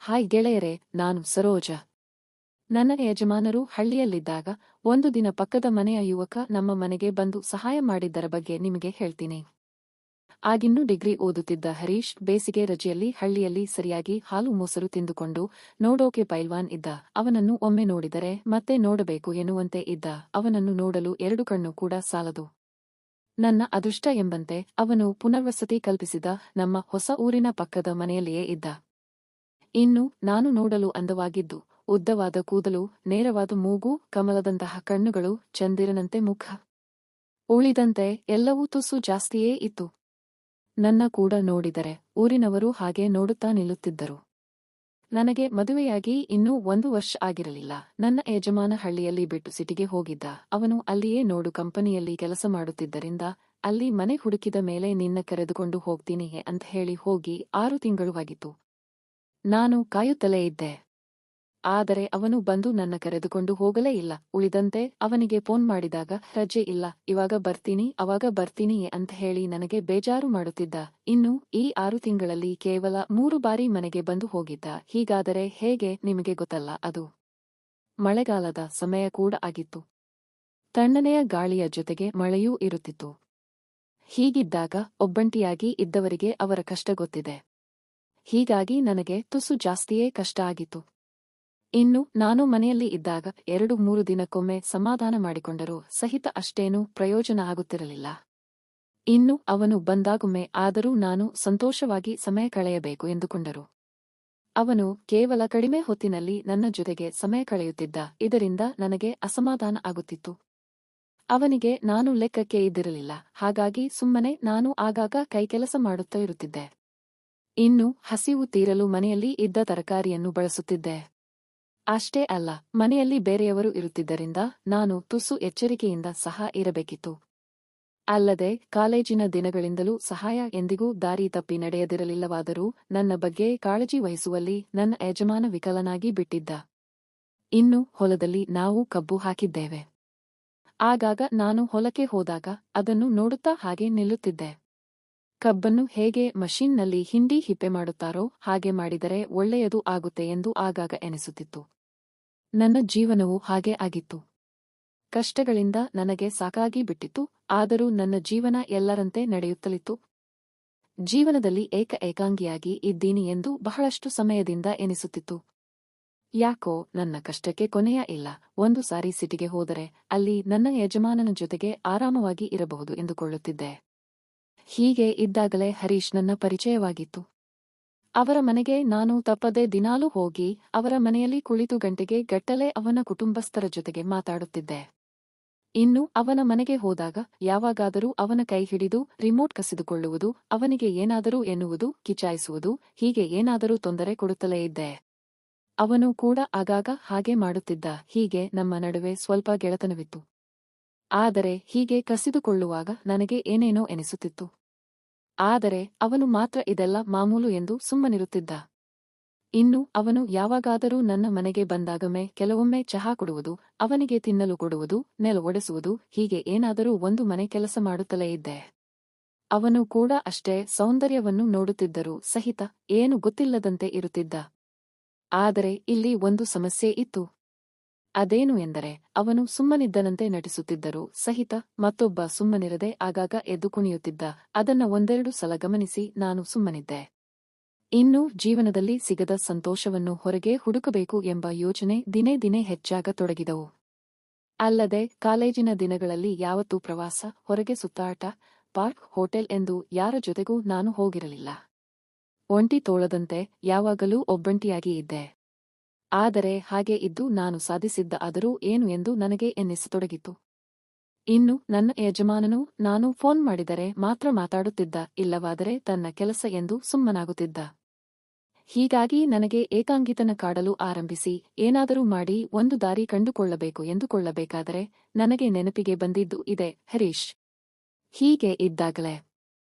Hi ಗೆಳೆಯರೇ, ನಾನು ಸರೋಜ. ನನ್ನ ಯಜಮಾನರು ಹಳ್ಳಿಯಲ್ಲಿದ್ದಾಗ ಒಂದು ದಿನ ಪಕ್ಕದ ಮನೆಯ ಯುವಕ ನಮ್ಮ ಮನೆಗೆ ಬಂದು ಸಹಾಯ ಮಾಡಿದ್ದರ ಬಗ್ಗೆ ನಿಮಗೆ ಹೇಳ್ತೀನಿ. ಆಗಿನ್ನೂ ಡಿಗ್ರಿ ಓದುತ್ತಿದ್ದ ಹರೀಶ್ ಬೇಸಿಗೆ ರಜೆಯಲ್ಲಿ ಹಳ್ಳಿಯಲ್ಲಿ ಸರಿಯಾಗಿ ಹಾಲು ಮೊಸರು ತಿಂದುಕೊಂಡು ನೋಡೋಕೆ ಪೈಲ್ವಾನ್ ಇದ್ದ. ಅವನನ್ನು ಒಮ್ಮೆ ನೋಡಿದರೆ ಮತ್ತೆ ನೋಡಬೇಕು ಎನ್ನುವಂತೆ ಇದ್ದ. ಅವನನ್ನು ನೋಡಲು ಎರಡು ಕಣ್ಣು ಕೂಡ ಸಾಲದು. ನನ್ನ ಅದೃಷ್ಟ ಎಂಬಂತೆ ಅವನು ಪುನರ್ವಸತಿ ಕಲ್ಪಿಸಿದ ನಮ್ಮ ಹೊಸ ಊರಿನ ಪಕ್ಕದ ಮನೆಯಲ್ಲಿಯೇ ಇದ್ದ. ಇನ್ನು ನಾನು ನೋಡಲು ಅಂದವಾಗಿದ್ದು, ಉದ್ದವಾದ ಕೂದಲು, ನೇರವಾದ ಮೂಗು, ಕಮಲದಂತಹ ಕಣ್ಣುಗಳು, ಚಂದಿರನಂತೆ ಮುಖ. ಉಳಿದಂತೆ ಎಲ್ಲವೂ ತುಸು ಜಾಸ್ತಿಯೇ ಇತ್ತು. ನನ್ನ ಕೂಡ ನೋಡಿದರೆ ಊರಿನವರು ಹಾಗೆ ನೋಡುತ್ತಾ ನಿಲ್ಲುತ್ತಿದ್ದರು. ನನಗೆ ಮದುವೆಯಾಗಿ ಇನ್ನೂ 1 ವರ್ಷ ಆಗಿರಲಿಲ್ಲ. ನನ್ನ ಯಜಮಾನ ಹಳ್ಳಿಯಲ್ಲಿ ಬಿಟ್ಟು ಸಿಟಿಗೆ ಹೋಗಿದ್ದ. ಅವನು ಅಲ್ಲಿಯೇ ನೋಡು ಕಂಪನಿಯಲ್ಲಿ ಕೆಲಸ ಮಾಡುತ್ತಿದ್ದರಿಂದ ಅಲ್ಲಿ ಮನೆ ಹುಡುಕಿದ ಮೇಲೆ ನಿನ್ನ ಕರೆದುಕೊಂಡು ಹೋಗ್ತೀನಿ ಅಂತ ಹೇಳಿ ಹೋಗಿ 6 ತಿಂಗಳು ಆಗಿತ್ತು. ನಾನು ಕಾಯುತ್ತಲೇ ಇದ್ದೆ. ಆದರೆ ಅವನು ಬಂದು ನನ್ನ ಕರೆದುಕೊಂಡು ಹೋಗಲೇ ಇಲ್ಲ. ಉಳಿದಂತೆ ಅವನಿಗೆ ಫೋನ್ ಮಾಡಿದಾಗ ರಜೆ ಇಲ್ಲ, ಇವಾಗ ಬರ್ತೀನಿ ಅವಾಗ ಬರ್ತೀನಿ ಅಂತ ಹೇಳಿ ನನಗೆ ಬೇಜಾರು ಮಾಡುತ್ತಿದ್ದ. ಇನ್ನು ಈ 6 ತಿಂಗಳಲ್ಲಿ ಕೇವಲ 3 ಬಾರಿ ಮನೆಗೆ ಬಂದು ಹೋಗಿದ್ದ. ಹೀಗಾದರೆ ಹೇಗೆ ನಿಮಗೆ ಗೊತ್ತಲ್ಲ ಅದು. ಮಳೆಗಾಲದ ಸಮಯ ಕೂಡ ಆಗಿತ್ತು. ತಣ್ಣನೆಯ ಗಾಳಿಯ ಜೊತೆಗೆ ಮಳೆಯೂ ಇರುತ್ತಿತ್ತು. ಹೀಗಿದ್ದಾಗ ಒಬ್ಬಂಟಿಯಾಗಿ ಇದ್ದವರಿಗೆ ಅವರ ಕಷ್ಟ ಗೊತ್ತಿದೆ. ಹೀಗಾಗಿ ನನಗೆ ತುಸು ಜಾಸ್ತಿಯೇ ಕಷ್ಟ ಆಗಿತ್ತು. ಇನ್ನು ನಾನು ಮನೆಯಲ್ಲಿ ಇದ್ದಾಗ 2-3 ದಿನಕ್ಕೊಮ್ಮೆ ಸಮಾಧಾನ ಮಾಡಿಕೊಂಡರೂ ಸಹಿತ ಅಷ್ಟೇನೂ ಪ್ರಯೋಜನ ಆಗುತ್ತಿರಲಿಲ್ಲ. ಇನ್ನು ಅವನು ಬಂದಾಗೊಮ್ಮೆ ಆದರೂ ನಾನು ಸಂತೋಷವಾಗಿ ಸಮಯ ಕಳೆಯಬೇಕು ಎಂದುಕೊಂಡರು. ಅವನು ಕೇವಲ ಕಡಿಮೆ ಹೊತ್ತಿನಲ್ಲಿ ನನ್ನ ಜೊತೆಗೆ ಸಮಯ ಕಳೆಯುತ್ತಿದ್ದ. ಇದರಿಂದ ನನಗೆ ಅಸಮಾಧಾನ ಆಗುತ್ತಿತ್ತು. ಅವನಿಗೆ ನಾನು ಲೆಕ್ಕಕ್ಕೆ ಇದ್ದಿರಲಿಲ್ಲ. ಹಾಗಾಗಿ ಸುಮ್ಮನೆ ನಾನು ಆಗಾಗ ಕೈಕೆಲಸ ಮಾಡುತ್ತಾ ಇರುತ್ತಿದ್ದೆ. ಇನ್ನು ಹಸಿವು ತೀರಲು ಮನೆಯಲ್ಲಿ ಇದ್ದ ತರಕಾರಿಯನ್ನು ಬಳಸುತ್ತಿದ್ದೆ. ಅಷ್ಟೇ ಅಲ್ಲ, ಮನೆಯಲ್ಲಿ ಬೇರೆಯವರು ಇರುತ್ತಿದ್ದರಿಂದ ನಾನು ತುಸು ಎಚ್ಚರಿಕೆಯಿಂದ ಸಹ ಇರಬೇಕಿತ್ತು. ಅಲ್ಲದೆ ಕಾಲೇಜಿನ ದಿನಗಳಿಂದಲೂ ಸಹಾಯ ಎಂದಿಗೂ ದಾರಿ ತಪ್ಪಿ ನಡೆಯದಿರಲಿಲ್ಲವಾದರೂ ನನ್ನ ಬಗ್ಗೆ ಕಾಳಜಿ ವಹಿಸುವಲ್ಲಿ ನನ್ನ ಯಜಮಾನ ವಿಕಲನಾಗಿ ಬಿಟ್ಟಿದ್ದ. ಇನ್ನು ಹೊಲದಲ್ಲಿ ನಾವು ಕಬ್ಬು ಹಾಕಿದ್ದೇವೆ. ಆಗಾಗ ನಾನು ಹೊಲಕ್ಕೆ ಹೋದಾಗ ಅದನ್ನು ನೋಡುತ್ತಾ ಹಾಗೆ ನಿಲ್ಲುತ್ತಿದ್ದೆ. ಕಬ್ಬನ್ನು ಹೇಗೆ ಮಷೀನ್ನಲ್ಲಿ ಹಿಂಡಿ ಹಿಪ್ಪೆ ಮಾಡುತ್ತಾರೋ ಹಾಗೆ ಮಾಡಿದರೆ ಒಳ್ಳೆಯದು ಆಗುತ್ತೆ ಎಂದು ಆಗಾಗ ಎನಿಸುತ್ತಿತ್ತು. ನನ್ನ ಜೀವನವೂ ಹಾಗೆ ಆಗಿತ್ತು. ಕಷ್ಟಗಳಿಂದ ನನಗೆ ಸಾಕಾಗಿ ಬಿಟ್ಟಿತ್ತು. ಆದರೂ ನನ್ನ ಜೀವನ ಎಲ್ಲರಂತೆ ನಡೆಯುತ್ತಲಿತ್ತು. ಜೀವನದಲ್ಲಿ ಏಕಾಂಗಿಯಾಗಿ ಇದ್ದೀನಿ ಎಂದು ಬಹಳಷ್ಟು ಸಮಯದಿಂದ ಎನಿಸುತ್ತಿತ್ತು. ಯಾಕೋ ನನ್ನ ಕಷ್ಟಕ್ಕೆ ಕೊನೆಯ ಇಲ್ಲ. ಒಂದು ಸಾರಿ ಸಿಟಿಗೆ ಹೋದರೆ ಅಲ್ಲಿ ನನ್ನ ಯಜಮಾನನ ಜೊತೆಗೆ ಆರಾಮವಾಗಿ ಇರಬಹುದು ಎಂದುಕೊಳ್ಳುತ್ತಿದ್ದೆ. ಹೀಗೆ ಇದ್ದಾಗಲೇ ಹರೀಶ್ ನನ್ನ ಪರಿಚಯವಾಗಿತ್ತು. ಅವರ ಮನೆಗೆ ನಾನು ತಪ್ಪದೆ ದಿನಾಲೂ ಹೋಗಿ ಅವರ ಮನೆಯಲ್ಲಿ ಕುಳಿತು ಗಂಟೆಗೆ ಗಟ್ಟಲೆ ಅವನ ಕುಟುಂಬಸ್ಥರ ಜೊತೆಗೆ ಮಾತಾಡುತ್ತಿದ್ದೆ. ಇನ್ನು ಅವನ ಮನೆಗೆ ಹೋದಾಗ ಯಾವಾಗಾದರೂ ಅವನ ಕೈ ಹಿಡಿದು ರಿಮೋಟ್ ಕಸಿದುಕೊಳ್ಳುವುದು, ಅವನಿಗೆ ಏನಾದರೂ ಎನ್ನುವುದು, ಕಿಚಾಯಿಸುವುದು, ಹೀಗೆ ಏನಾದರೂ ತೊಂದರೆ ಕೊಡುತ್ತಲೇ ಇದ್ದೆ. ಅವನು ಕೂಡ ಆಗಾಗ ಹಾಗೆ ಮಾಡುತ್ತಿದ್ದ. ಹೀಗೆ ನಮ್ಮ ನಡುವೆ ಸ್ವಲ್ಪ ಗೆಳೆತನವಿತ್ತು. ಆದರೆ ಹೀಗೆ ಕಸಿದುಕೊಳ್ಳುವಾಗ ನನಗೆ ಏನೇನೋ ಎನಿಸುತ್ತಿತ್ತು. ಆದರೆ ಅವನು ಮಾತ್ರ ಇದೆಲ್ಲ ಮಾಮೂಲು ಎಂದು ಸುಮ್ಮನಿರುತ್ತಿದ್ದ. ಇನ್ನು ಅವನು ಯಾವಾಗಾದರೂ ನನ್ನ ಮನೆಗೆ ಬಂದಾಗೊಮ್ಮೆ ಕೆಲವೊಮ್ಮೆ ಚಹಾ ಕೊಡುವುದು, ಅವನಿಗೆ ತಿನ್ನಲು ಕೊಡುವುದು, ನೆಲ ಒಡೆಸುವುದು, ಹೀಗೆ ಏನಾದರೂ ಒಂದು ಮನೆ ಕೆಲಸ ಮಾಡುತ್ತಲೇ ಇದ್ದೆ. ಅವನು ಕೂಡ ಅಷ್ಟೇ ಸೌಂದರ್ಯವನ್ನು ನೋಡುತ್ತಿದ್ದರೂ ಸಹಿತ ಏನು ಗೊತ್ತಿಲ್ಲದಂತೆ ಇರುತ್ತಿದ್ದ. ಆದರೆ ಇಲ್ಲಿ ಒಂದು ಸಮಸ್ಯೆ ಇತ್ತು. ಅದೇನು ಎಂದರೆ ಅವನು ಸುಮ್ಮನಿದ್ದನಂತೆ ನಟಿಸುತ್ತಿದ್ದರೂ ಸಹಿತ ಮತ್ತೊಬ್ಬ ಸುಮ್ಮನಿರದೆ ಆಗಾಗ ಎದ್ದು ಕುಣಿಯುತ್ತಿದ್ದ. ಅದನ್ನ 1-2 ಸಲ ಗಮನಿಸಿ ನಾನು ಸುಮ್ಮನಿದ್ದೆ. ಇನ್ನು ಜೀವನದಲ್ಲಿ ಸಿಗದ ಸಂತೋಷವನ್ನು ಹೊರಗೆ ಹುಡುಕಬೇಕು ಎಂಬ ಯೋಚನೆ ದಿನೇ ದಿನೇ ಹೆಚ್ಚಾಗತೊಡಗಿದವು. ಅಲ್ಲದೆ ಕಾಲೇಜಿನ ದಿನಗಳಲ್ಲಿ ಯಾವತ್ತೂ ಪ್ರವಾಸ, ಹೊರಗೆ ಸುತ್ತಾಟ, ಪಾರ್ಕ್, ಹೋಟೆಲ್ ಎಂದು ಯಾರ ಜೊತೆಗೂ ನಾನು ಹೋಗಿರಲಿಲ್ಲ. ಒಂಟಿ ತೋಳದಂತೆ ಯಾವಾಗಲೂ ಒಬ್ಬಂಟಿಯಾಗಿ ಇದ್ದೆ. ಆದರೆ ಹಾಗೆ ಇದ್ದು ನಾನು ಸಾಧಿಸಿದ್ದ ಆದರೂ ಏನು ಎಂದು ನನಗೆ ಎನ್ನಿಸತೊಡಗಿತು. ಇನ್ನು ನನ್ನ ಯಜಮಾನನು ನಾನು ಫೋನ್ ಮಾಡಿದರೆ ಮಾತ್ರ ಮಾತಾಡುತ್ತಿದ್ದ, ಇಲ್ಲವಾದರೆ ತನ್ನ ಕೆಲಸ ಎಂದು ಸುಮ್ಮನಾಗುತ್ತಿದ್ದ. ಹೀಗಾಗಿ ನನಗೆ ಏಕಾಂಗಿತನ ಕಾಡಲು ಆರಂಭಿಸಿ ಏನಾದರೂ ಮಾಡಿ ಒಂದು ದಾರಿ ಕಂಡುಕೊಳ್ಳಬೇಕು ಎಂದುಕೊಳ್ಳಬೇಕಾದರೆ ನನಗೆ ನೆನಪಿಗೆ ಬಂದಿದ್ದು ಇದೆ, ಹರೀಶ್. ಹೀಗೆ ಇದ್ದಾಗಲೇ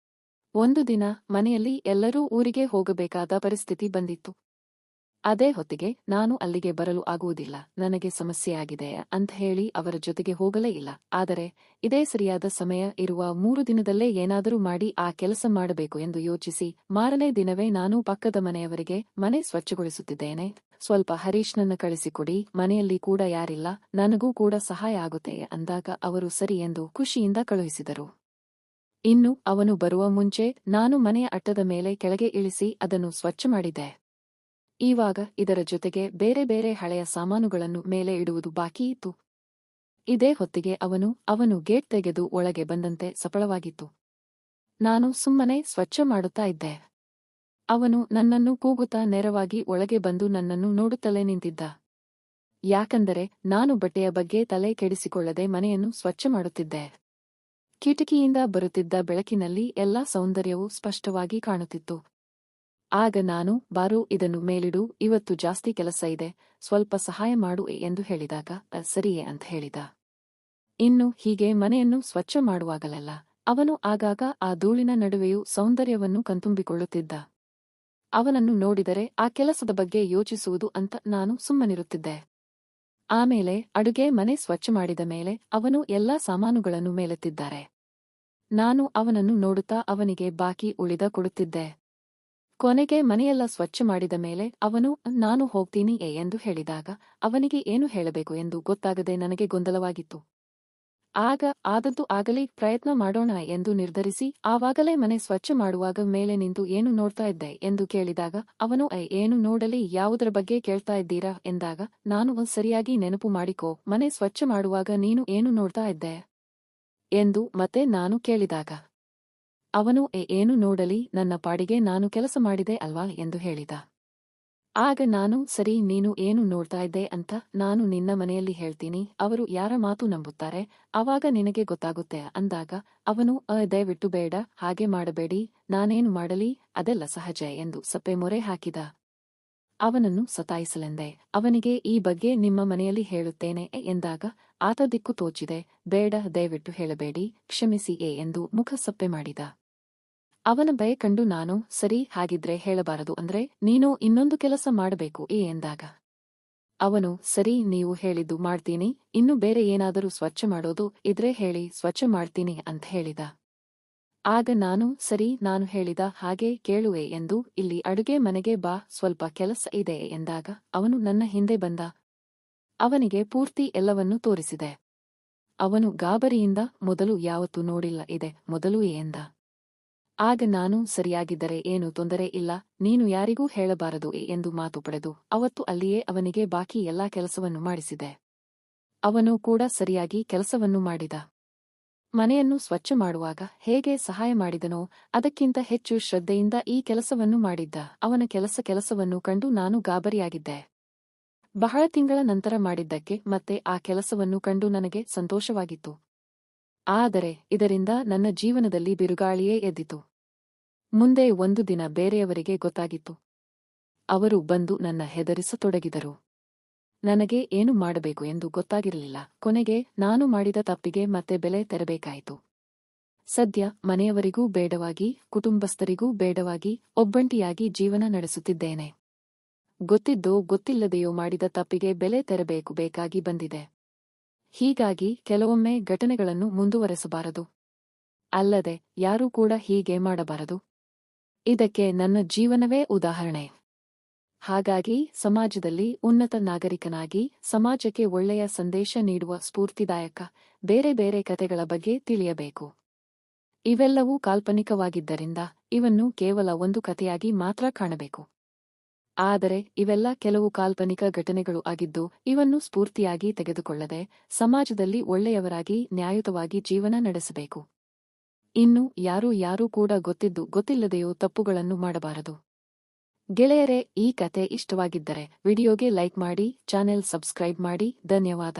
ಒಂದು ದಿನ ಮನೆಯಲ್ಲಿ ಎಲ್ಲರೂ ಊರಿಗೆ ಹೋಗಬೇಕಾದ ಪರಿಸ್ಥಿತಿ ಬಂದಿತ್ತು. ಅದೇ ಹೊತ್ತಿಗೆ ನಾನು ಅಲ್ಲಿಗೆ ಬರಲು ಆಗುವುದಿಲ್ಲ, ನನಗೆ ಸಮಸ್ಯೆಯಾಗಿದೆ ಅಂತ ಹೇಳಿ ಅವರ ಜೊತೆಗೆ ಹೋಗಲೇ ಇಲ್ಲ. ಆದರೆ ಇದೇ ಸರಿಯಾದ ಸಮಯ ಇರುವ 3 ದಿನದಲ್ಲೇ ಏನಾದರೂ ಮಾಡಿ ಆ ಕೆಲಸ ಮಾಡಬೇಕು ಎಂದು ಯೋಚಿಸಿ ಮಾರನೇ ದಿನವೇ ನಾನು ಪಕ್ಕದ ಮನೆಯವರಿಗೆ ಮನೆ ಸ್ವಚ್ಛಗೊಳಿಸುತ್ತಿದ್ದೇನೆ, ಸ್ವಲ್ಪ ಹರೀಶ್ನನ್ನ ಕಳಿಸಿಕೊಡಿ, ಮನೆಯಲ್ಲಿ ಕೂಡ ಯಾರಿಲ್ಲ, ನನಗೂ ಕೂಡ ಸಹಾಯ ಆಗುತ್ತೆ ಅಂದಾಗ ಅವರು ಸರಿ ಎಂದು ಖುಷಿಯಿಂದ ಕಳುಹಿಸಿದರು. ಇನ್ನು ಅವನು ಬರುವ ಮುಂಚೆ ನಾನು ಮನೆಯ ಅಟ್ಟದ ಮೇಲೆ ಕೆಳಗೆ ಇಳಿಸಿ ಅದನ್ನು ಸ್ವಚ್ಛ ಮಾಡಿದ್ದೆ. ಈವಾಗ ಇದರ ಜೊತೆಗೆ ಬೇರೆ ಬೇರೆ ಹಳೆಯ ಸಾಮಾನುಗಳನ್ನು ಮೇಲೆ ಇಡುವುದು ಬಾಕಿ ಇತ್ತು. ಇದೇ ಹೊತ್ತಿಗೆ ಅವನು ಗೇಟ್ ತೆಗೆದು ಒಳಗೆ ಬಂದಂತೆ ಸಫಲವಾಗಿತ್ತು. ನಾನು ಸುಮ್ಮನೆ ಸ್ವಚ್ಛ ಮಾಡುತ್ತಾ ಇದ್ದೆ. ಅವನು ನನ್ನನ್ನು ಕೂಗುತ್ತಾ ನೇರವಾಗಿ ಒಳಗೆ ಬಂದು ನನ್ನನ್ನು ನೋಡುತ್ತಲೇ ನಿಂತಿದ್ದ. ಯಾಕಂದರೆ ನಾನು ಬಟ್ಟೆಯ ಬಗ್ಗೆ ತಲೆ ಕೆಡಿಸಿಕೊಳ್ಳದೆ ಮನೆಯನ್ನು ಸ್ವಚ್ಛ ಮಾಡುತ್ತಿದ್ದೆ. ಕಿಟಕಿಯಿಂದ ಬರುತ್ತಿದ್ದ ಬೆಳಕಿನಲ್ಲಿ ಎಲ್ಲಾ ಸೌಂದರ್ಯವೂ ಸ್ಪಷ್ಟವಾಗಿ ಕಾಣುತ್ತಿತ್ತು. ಆಗ ನಾನು, ಬಾರೋ ಇದನ್ನು ಮೇಲಿಡು, ಇವತ್ತು ಜಾಸ್ತಿ ಕೆಲಸ ಇದೆ, ಸ್ವಲ್ಪ ಸಹಾಯ ಮಾಡು ಎಂದು ಹೇಳಿದಾಗ ಸರಿಯೇ ಅಂತ ಹೇಳಿದ. ಇನ್ನು ಹೀಗೆ ಮನೆಯನ್ನು ಸ್ವಚ್ಛ ಮಾಡುವಾಗಲೆಲ್ಲ ಅವನು ಆಗಾಗ ಆ ಧೂಳಿನ ನಡುವೆಯೂ ಸೌಂದರ್ಯವನ್ನು ಕಣ್ತುಂಬಿಕೊಳ್ಳುತ್ತಿದ್ದ. ಅವನನ್ನು ನೋಡಿದರೆ ಆ ಕೆಲಸದ ಬಗ್ಗೆ ಯೋಚಿಸುವುದು ಅಂತ ನಾನು ಸುಮ್ಮನಿರುತ್ತಿದ್ದೆ. ಆಮೇಲೆ ಅಡುಗೆ ಮನೆ ಸ್ವಚ್ಛ ಮಾಡಿದ ಮೇಲೆ ಅವನು ಎಲ್ಲಾ ಸಾಮಾನುಗಳನ್ನು ಮೇಲೆತ್ತಿದ್ದಾರೆ. ನಾನು ಅವನನ್ನು ನೋಡುತ್ತಾ ಅವನಿಗೆ ಬಾಕಿ ಉಳಿದ ಕೊಡುತ್ತಿದ್ದೆ. ಕೊನೆಗೆ ಮನೆಯೆಲ್ಲ ಸ್ವಚ್ಛ ಮಾಡಿದ ಮೇಲೆ ಅವನು, ನಾನು ಹೋಗ್ತೀನಿ ಎಂದು ಹೇಳಿದಾಗ ಅವನಿಗೆ ಏನು ಹೇಳಬೇಕು ಎಂದು ಗೊತ್ತಾಗದೆ ನನಗೆ ಗೊಂದಲವಾಗಿತ್ತು. ಆಗ ಆದದ್ದು ಆಗಲಿ, ಪ್ರಯತ್ನ ಮಾಡೋಣ ಎಂದು ನಿರ್ಧರಿಸಿ ಆವಾಗಲೇ ಮನೆ ಸ್ವಚ್ಛ ಮಾಡುವಾಗ ಮೇಲೆ ನಿಂತು ಏನು ನೋಡ್ತಾ ಇದ್ದೆ ಎಂದು ಕೇಳಿದಾಗ ಅವನು, ಏನು ನೋಡಲಿ, ಯಾವುದರ ಬಗ್ಗೆ ಕೇಳ್ತಾ ಇದ್ದೀರಾ ಎಂದಾಗ ನಾನು, ಸರಿಯಾಗಿ ನೆನಪು ಮಾಡಿಕೋ, ಮನೆ ಸ್ವಚ್ಛ ಮಾಡುವಾಗ ನೀನು ಏನು ನೋಡ್ತಾ ಇದ್ದೆ ಎಂದು ಮತ್ತೆ ನಾನು ಕೇಳಿದಾಗ ಅವನು, ಏನು ನೋಡಲಿ, ನನ್ನ ಪಾಡಿಗೆ ನಾನು ಕೆಲಸ ಮಾಡಿದೆ ಅಲ್ವಾ ಎಂದು ಹೇಳಿದ. ಆಗ ನಾನು, ಸರಿ, ನೀನು ಏನು ನೋಡ್ತಾ ಇದ್ದೆ ಅಂತ ನಾನು ನಿನ್ನ ಮನೆಯಲ್ಲಿ ಹೇಳ್ತೀನಿ, ಅವರು ಯಾರ ಮಾತು ನಂಬುತ್ತಾರೆ, ಆವಾಗ ನಿನಗೆ ಗೊತ್ತಾಗುತ್ತೆ ಅಂದಾಗ ಅವನು, ದಯವಿಟ್ಟು ಬೇಡ, ಹಾಗೆ ಮಾಡಬೇಡಿ, ನಾನೇನು ಮಾಡಲಿ, ಅದೆಲ್ಲ ಸಹಜ ಎಂದು ಸಪ್ಪೆ ಮೊರೆ ಹಾಕಿದ. ಅವನನ್ನು ಸತಾಯಿಸಲೆಂದೆ ಅವನಿಗೆ ಈ ಬಗ್ಗೆ ನಿಮ್ಮ ಮನೆಯಲ್ಲಿ ಹೇಳುತ್ತೇನೆ ಎಂದಾಗ ಆತ ದಿಕ್ಕು ತೋಚಿದೆ, ಬೇಡ, ದಯವಿಟ್ಟು ಹೇಳಬೇಡಿ, ಕ್ಷಮಿಸಿ ಎಂದು ಮುಖ ಸಪ್ಪೆ ಮಾಡಿದ. ಅವನ ಭಯ ಕಂಡು ನಾನು, ಸರಿ, ಹಾಗಿದ್ರೆ ಹೇಳಬಾರದು ಅಂದ್ರೆ ನೀನು ಇನ್ನೊಂದು ಕೆಲಸ ಮಾಡಬೇಕು ಎಂದಾಗ ಅವನು, ಸರಿ, ನೀವು ಹೇಳಿದ್ದು ಮಾಡ್ತೀನಿ, ಇನ್ನು ಬೇರೆ ಏನಾದರೂ ಸ್ವಚ್ಛ ಮಾಡೋದು ಇದ್ರೆ ಹೇಳಿ, ಸ್ವಚ್ಛ ಮಾಡ್ತೀನಿ ಅಂತ ಹೇಳಿದ. ಆಗ ನಾನು, ಸರಿ, ನಾನು ಹೇಳಿದ ಹಾಗೆ ಕೇಳುವೆ ಎಂದು ಇಲ್ಲಿ ಅಡುಗೆ ಮನೆಗೆ ಬಾ, ಸ್ವಲ್ಪ ಕೆಲಸ ಇದೆ ಎಂದಾಗ ಅವನು ನನ್ನ ಹಿಂದೆ ಬಂದ. ಅವನಿಗೆ ಪೂರ್ತಿ ಎಲ್ಲವನ್ನೂ ತೋರಿಸಿದೆ. ಅವನು ಗಾಬರಿಯಿಂದ, ಮೊದಲು ಯಾವತ್ತೂ ನೋಡಿಲ್ಲ, ಇದೆ ಮೊದಲು ಎಂದ. ಆಗ ನಾನು, ಸರಿಯಾಗಿದ್ದರೆ ಏನು ತೊಂದರೆ ಇಲ್ಲ, ನೀನು ಯಾರಿಗೂ ಹೇಳಬಾರದು ಎಂದು ಮಾತು ಪಡೆದು ಅವತ್ತು ಅಲ್ಲಿಯೇ ಅವನಿಗೆ ಬಾಕಿ ಎಲ್ಲಾ ಕೆಲಸವನ್ನು ಮಾಡಿಸಿದೆ. ಅವನು ಕೂಡ ಸರಿಯಾಗಿ ಕೆಲಸವನ್ನು ಮಾಡಿದ. ಮನೆಯನ್ನು ಸ್ವಚ್ಛ ಮಾಡುವಾಗ ಹೇಗೆ ಸಹಾಯ ಮಾಡಿದನೋ ಅದಕ್ಕಿಂತ ಹೆಚ್ಚು ಶ್ರದ್ಧೆಯಿಂದ ಈ ಕೆಲಸವನ್ನು ಮಾಡಿದ್ದ. ಅವನ ಕೆಲಸವನ್ನು ಕಂಡು ನಾನು ಗಾಬರಿಯಾಗಿದ್ದೆ. ಬಹಳ ತಿಂಗಳ ನಂತರ ಮಾಡಿದ್ದಕ್ಕೆ ಮತ್ತೆ ಆ ಕೆಲಸವನ್ನು ಕಂಡು ನನಗೆ ಸಂತೋಷವಾಗಿತ್ತು. ಆದರೆ ಇದರಿಂದ ನನ್ನ ಜೀವನದಲ್ಲಿ ಬಿರುಗಾಳಿಯೇ ಎದ್ದಿತು. ಮುಂದೆ ಒಂದು ದಿನ ಬೇರೆಯವರಿಗೆ ಗೊತ್ತಾಗಿತ್ತು. ಅವರು ಬಂದು ನನ್ನ ಹೆದರಿಸತೊಡಗಿದರು. ನನಗೆ ಏನು ಮಾಡಬೇಕು ಎಂದು ಗೊತ್ತಾಗಿರಲಿಲ್ಲ. ಕೊನೆಗೆ ನಾನು ಮಾಡಿದ ತಪ್ಪಿಗೆ ಮತ್ತೆ ಬೆಲೆ ತೆರಬೇಕಾಯಿತು. ಸದ್ಯ ಮನೆಯವರಿಗೂ ಬೇಡವಾಗಿ, ಕುಟುಂಬಸ್ಥರಿಗೂ ಬೇಡವಾಗಿ ಒಬ್ಬಂಟಿಯಾಗಿ ಜೀವನ ನಡೆಸುತ್ತಿದ್ದೇನೆ. ಗೊತ್ತಿದ್ದೋ ಗೊತ್ತಿಲ್ಲದೆಯೋ ಮಾಡಿದ ತಪ್ಪಿಗೆ ಬೆಲೆ ತೆರಬೇಕಾಗಿ ಬಂದಿದೆ. ಹೀಗಾಗಿ ಕೆಲವೊಮ್ಮೆ ಘಟನೆಗಳನ್ನು ಮುಂದುವರೆಸಬಾರದು. ಅಲ್ಲದೆ ಯಾರೂ ಕೂಡ ಹೀಗೆ ಮಾಡಬಾರದು. ಇದಕ್ಕೆ ನನ್ನ ಜೀವನವೇ ಉದಾಹರಣೆ. ಹಾಗಾಗಿ ಸಮಾಜದಲ್ಲಿ ಉನ್ನತ ನಾಗರಿಕನಾಗಿ ಸಮಾಜಕ್ಕೆ ಒಳ್ಳೆಯ ಸಂದೇಶ ನೀಡುವ ಸ್ಫೂರ್ತಿದಾಯಕ ಬೇರೆ ಬೇರೆ ಕಥೆಗಳ ಬಗ್ಗೆ ತಿಳಿಯಬೇಕು. ಇವೆಲ್ಲವೂ ಕಾಲ್ಪನಿಕವಾಗಿದ್ದರಿಂದ ಇವನ್ನು ಕೇವಲ ಒಂದು ಕಥೆಯಾಗಿ ಮಾತ್ರ ಕಾಣಬೇಕು. ಆದರೆ ಇವೆಲ್ಲ ಕೆಲವು ಕಾಲ್ಪನಿಕ ಘಟನೆಗಳು ಆಗಿದ್ದು ಇವನ್ನು ಸ್ಫೂರ್ತಿಯಾಗಿ ತೆಗೆದುಕೊಳ್ಳದೆ ಸಮಾಜದಲ್ಲಿ ಒಳ್ಳೆಯವರಾಗಿ ನ್ಯಾಯಯುತವಾಗಿ ಜೀವನ ನಡೆಸಬೇಕು. ಇನ್ನು ಯಾರೂ ಕೂಡ ಗೊತ್ತಿದ್ದು ಗೊತ್ತಿಲ್ಲದೆಯೋ ತಪ್ಪುಗಳನ್ನು ಮಾಡಬಾರದು. ಗೆಳೆಯರೇ, ಈ ಕತೆ ಇಷ್ಟವಾಗಿದ್ದರೆ ವಿಡಿಯೋಗೆ ಲೈಕ್ ಮಾಡಿ, ಚಾನೆಲ್ ಸಬ್ಸ್ಕ್ರೈಬ್ ಮಾಡಿ. ಧನ್ಯವಾದ.